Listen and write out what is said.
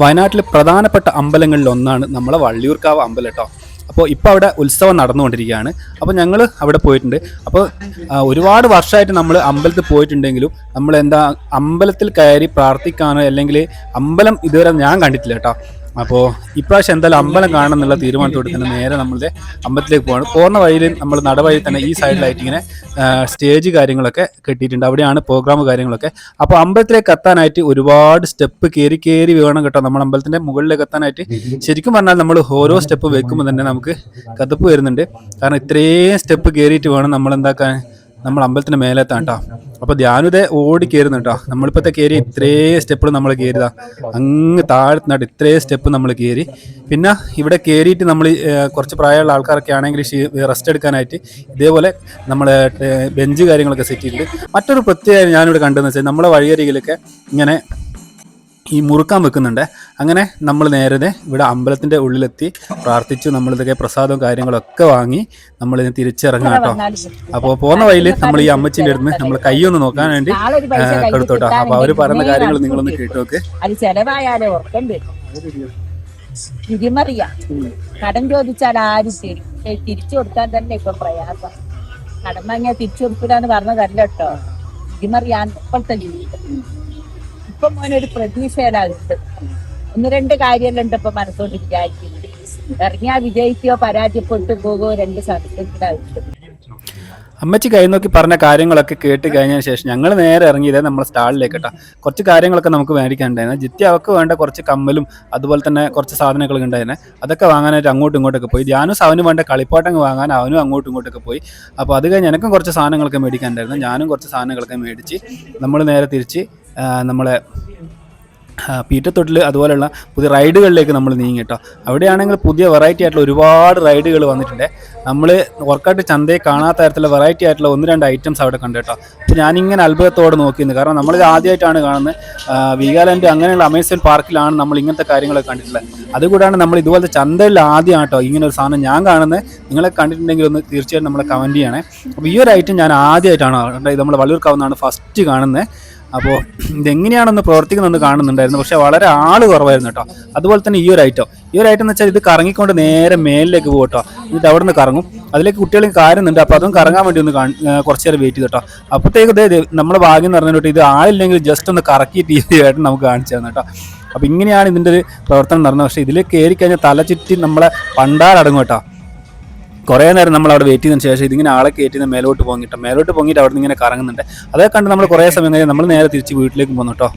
വയനാട്ടിലെ പ്രധാനപ്പെട്ട അമ്പലങ്ങളിൽ ഒന്നാണ് നമ്മളെ വള്ളിയൂർക്കാവ് അമ്പലം കേട്ടോ. അപ്പോൾ ഇപ്പോൾ അവിടെ ഉത്സവം നടന്നുകൊണ്ടിരിക്കുകയാണ്. അപ്പോൾ ഞങ്ങൾ അവിടെ പോയിട്ടുണ്ട്. അപ്പോൾ ഒരുപാട് വർഷമായിട്ട് നമ്മൾ അമ്പലത്തിൽ പോയിട്ടുണ്ടെങ്കിലും നമ്മൾ എന്താ അമ്പലത്തിൽ കയറി പ്രാർത്ഥിക്കാനോ അല്ലെങ്കിൽ അമ്പലം ഇതുവരെ ഞാൻ കണ്ടിട്ടില്ല കേട്ടോ. അപ്പോൾ ഇപ്രാവശ്യം എന്തായാലും അമ്പലം കാണണം എന്നുള്ള തീരുമാനത്തോടെ തന്നെ നേരെ നമ്മളുടെ അമ്പലത്തിലേക്ക് പോകണം. പോകുന്ന വഴിയിൽ നമ്മൾ നടവഴി തന്നെ ഈ സൈഡിലായിട്ട് ഇങ്ങനെ സ്റ്റേജ് കാര്യങ്ങളൊക്കെ കെട്ടിയിട്ടുണ്ട്. അവിടെയാണ് പ്രോഗ്രാം കാര്യങ്ങളൊക്കെ. അപ്പോൾ അമ്പലത്തിലേക്ക് എത്താനായിട്ട് ഒരുപാട് സ്റ്റെപ്പ് കയറി വേണം കേട്ടോ. നമ്മൾ അമ്പലത്തിൻ്റെ മുകളിലേക്ക് എത്താനായിട്ട് ശരിക്കും പറഞ്ഞാൽ നമ്മൾ ഓരോ സ്റ്റെപ്പ് വെക്കുമ്പോൾ തന്നെ നമുക്ക് കതപ്പ് വരുന്നുണ്ട്. കാരണം ഇത്രയും സ്റ്റെപ്പ് കയറിയിട്ട് വേണം നമ്മൾ എന്താക്കാൻ നമ്മൾ അമ്പലത്തിന് മേലെത്താൻ കേട്ടോ. അപ്പോൾ ധ്യാനുദേ ഓടി കയറുന്നു കേട്ടോ. നമ്മളിപ്പോഴത്തെ കയറി ഇത്രയും സ്റ്റെപ്പുകൾ നമ്മൾ കയറിയതാ, അങ്ങ് താഴ്ത്തുന്നായിട്ട് ഇത്രയും സ്റ്റെപ്പ് നമ്മൾ കയറി. പിന്നെ ഇവിടെ കയറിയിട്ട് നമ്മൾ കുറച്ച് പ്രായമുള്ള ആൾക്കാരൊക്കെ ആണെങ്കിൽ റെസ്റ്റ് എടുക്കാനായിട്ട് ഇതേപോലെ നമ്മൾ ബെഞ്ച് കാര്യങ്ങളൊക്കെ സെറ്റ് ചെയ്തിട്ടുണ്ട്. മറ്റൊരു പ്രത്യേകത ഞാനിവിടെ കണ്ടതെന്ന് വെച്ചാൽ നമ്മളെ വഴിയരികിലൊക്കെ ഇങ്ങനെ ഈ മുറുക്കാൻ വെക്കുന്നുണ്ട്. അങ്ങനെ നമ്മൾ നേരെ ഇവിടെ അമ്പലത്തിൻ്റെ ഉള്ളിലെത്തി പ്രാർത്ഥിച്ചു. നമ്മളിതൊക്കെ പ്രസാദവും കാര്യങ്ങളൊക്കെ വാങ്ങി നമ്മളിതിന് തിരിച്ചിറങ്ങുക കേട്ടോ. അപ്പോൾ പോകുന്ന വഴിയിൽ നമ്മൾ ഈ അമ്മച്ചിൻ്റെ അടുത്ത് നമ്മൾ കൈയൊന്ന് നോക്കാൻ വേണ്ടി കൊടുത്തോട്ടോ. അപ്പോൾ അവർ പറയുന്ന കാര്യങ്ങൾ നിങ്ങളൊന്ന് കേട്ടു നോക്ക്. കടം ചോദിച്ചാൽ ആരും തിരിച്ചു കൊടുക്കാൻ തന്നെ ഇപ്പൊ പ്രയാസം. കടം വാങ്ങിയാൽ തിരിച്ചു കൊടുക്കൂലെന്ന് പറഞ്ഞതല്ല കേട്ടോ. ഇതിമറിയാൻ ഇപ്പോഴത്തെ ജീവിതം. ഇപ്പൊ മോനൊരു പ്രതീക്ഷയിലാകുന്നത്. ഒന്ന് രണ്ട് കാര്യമെല്ലാം ഇപ്പൊ മനസ്സോട്ട് വിചാരിക്കുന്നത്. ഇറങ്ങിയാ വിജയിക്കുകയോ പരാജയപ്പെട്ടു പോകുകയോ രണ്ട് സ്ഥലത്തിലാകുന്നത്. അമ്മച്ചി കൈ നോക്കി പറഞ്ഞ കാര്യങ്ങളൊക്കെ കേട്ട് കഴിഞ്ഞതിന് ശേഷം ഞങ്ങൾ നേരെ ഇറങ്ങിയത് നമ്മളെ സ്റ്റാളിലേക്ക് കേട്ടോ. കുറച്ച് കാര്യങ്ങളൊക്കെ നമുക്ക് മേടിക്കാനുണ്ടായിരുന്നു. ജിത്തി അവർക്ക് വേണ്ട കുറച്ച് കമ്മലും അതുപോലെ തന്നെ കുറച്ച് സാധനങ്ങളൊക്കെ ഉണ്ടായിരുന്നു. അതൊക്കെ വാങ്ങാനായിട്ട് അങ്ങോട്ടും ഇങ്ങോട്ടൊക്കെ പോയി. ധ്യാനും അവന് വേണ്ട കളിപ്പാട്ടങ്ങൾ വാങ്ങാൻ അവനും അങ്ങോട്ടും ഇങ്ങോട്ടൊക്കെ പോയി. അപ്പോൾ അത് കഴിഞ്ഞ് എനിക്കും കുറച്ച് സാധനങ്ങളൊക്കെ മേടിക്കാനുണ്ടായിരുന്നു. ഞാനും കുറച്ച് സാധനങ്ങളൊക്കെ മേടിച്ച് നമ്മൾ നേരെ തിരിച്ച് നമ്മളെ പീറ്റത്തൊട്ടിൽ അതുപോലെയുള്ള പുതിയ റൈഡുകളിലേക്ക് നമ്മൾ നീങ്ങി കേട്ടോ. അവിടെയാണെങ്കിൽ പുതിയ വെറൈറ്റി ആയിട്ടുള്ള ഒരുപാട് റൈഡുകൾ വന്നിട്ടുണ്ട്. നമ്മൾ വർക്കൗട്ട് ചന്തയിൽ കാണാത്ത തരത്തിലുള്ള വെറൈറ്റി ആയിട്ടുള്ള ഒന്ന് രണ്ട് ഐറ്റംസ് അവിടെ കണ്ടു കേട്ടോ. അപ്പോൾ ഞാനിങ്ങനെ അത്ഭുതത്തോടെ നോക്കിയിരുന്നു. കാരണം നമ്മളിത് ആദ്യമായിട്ടാണ് കാണുന്നത്. വീഗാലാൻഡ് അങ്ങനെയുള്ള അമേസ്മെൻറ്റ് പാർക്കിലാണ് നമ്മൾ ഇങ്ങനത്തെ കാര്യങ്ങളൊക്കെ കണ്ടിട്ടുള്ളത്. അതുകൂടാണ് നമ്മൾ ഇതുപോലത്തെ ചന്തയിൽ ആദ്യമാണ് കേട്ടോ ഇങ്ങനെ ഒരു സാധനം ഞാൻ കാണുന്നത്. നിങ്ങളെ കണ്ടിട്ടുണ്ടെങ്കിൽ ഒന്ന് തീർച്ചയായിട്ടും നമ്മളെ കമൻറ്റ് ചെയ്യണേ. അപ്പോൾ ഈ ഒരു ഐറ്റം ഞാൻ ആദ്യമായിട്ടാണ് ഇത് നമ്മൾ വള്ളിയൂർക്കാവുന്നതാണ് ഫസ്റ്റ് കാണുന്നത്. അപ്പോൾ ഇതെങ്ങനെയാണെന്ന് പ്രവർത്തിക്കുന്നതെന്ന് കാണുന്നുണ്ടായിരുന്നു. പക്ഷേ വളരെ ആൾ കുറവായിരുന്നു കേട്ടോ. അതുപോലെ തന്നെ ഈ ഒരു ഐറ്റം എന്ന് വെച്ചാൽ ഇത് കറങ്ങിക്കൊണ്ട് നേരെ മേലിലേക്ക് പോകും കേട്ടോ. എന്നിട്ട് അവിടെ നിന്ന് കറങ്ങും. അതിലേക്ക് കുട്ടികൾക്ക് കാര്യമുണ്ട്. അപ്പോൾ അതും കറങ്ങാൻ വേണ്ടി ഒന്ന് കുറച്ച് നേരം വെയിറ്റ് ചെയ്തു കേട്ടോ. അപ്പോഴത്തേക്ക് ഇതേ നമ്മുടെ ഭാഗ്യം എന്ന് പറഞ്ഞിട്ട് ഇത് ആളില്ലെങ്കിൽ ജസ്റ്റ് ഒന്ന് കറക്കിയിട്ട് ഈസിയായിട്ട് നമുക്ക് കാണിച്ചു തന്നു കേട്ടോ. അപ്പോൾ ഇങ്ങനെയാണ് ഇതിൻ്റെ ഒരു പ്രവർത്തനം നടന്നത്. പക്ഷേ ഇതിൽ കയറി കഴിഞ്ഞാൽ തല ചുറ്റി നമ്മളെ പണ്ടാരടങ്ങും കേട്ടോ. കുറേ നേരം നമ്മൾ അവിടെ വെയിറ്റ് ചെയ്തതിന് ശേഷം ഇതിങ്ങനെ ആളെ കയറ്റി മേലോട്ട് പൊങ്ങിയിട്ട് അവിടെ നിന്ന് ഇങ്ങനെ കറങ്ങുന്നുണ്ട്. അതൊക്കെ കണ്ട് നമ്മൾ കുറേ സമയം കഴിഞ്ഞ് നമ്മൾ നേരെ തിരിച്ച് വീട്ടിലേക്ക് പോകുന്നു കേട്ടോ.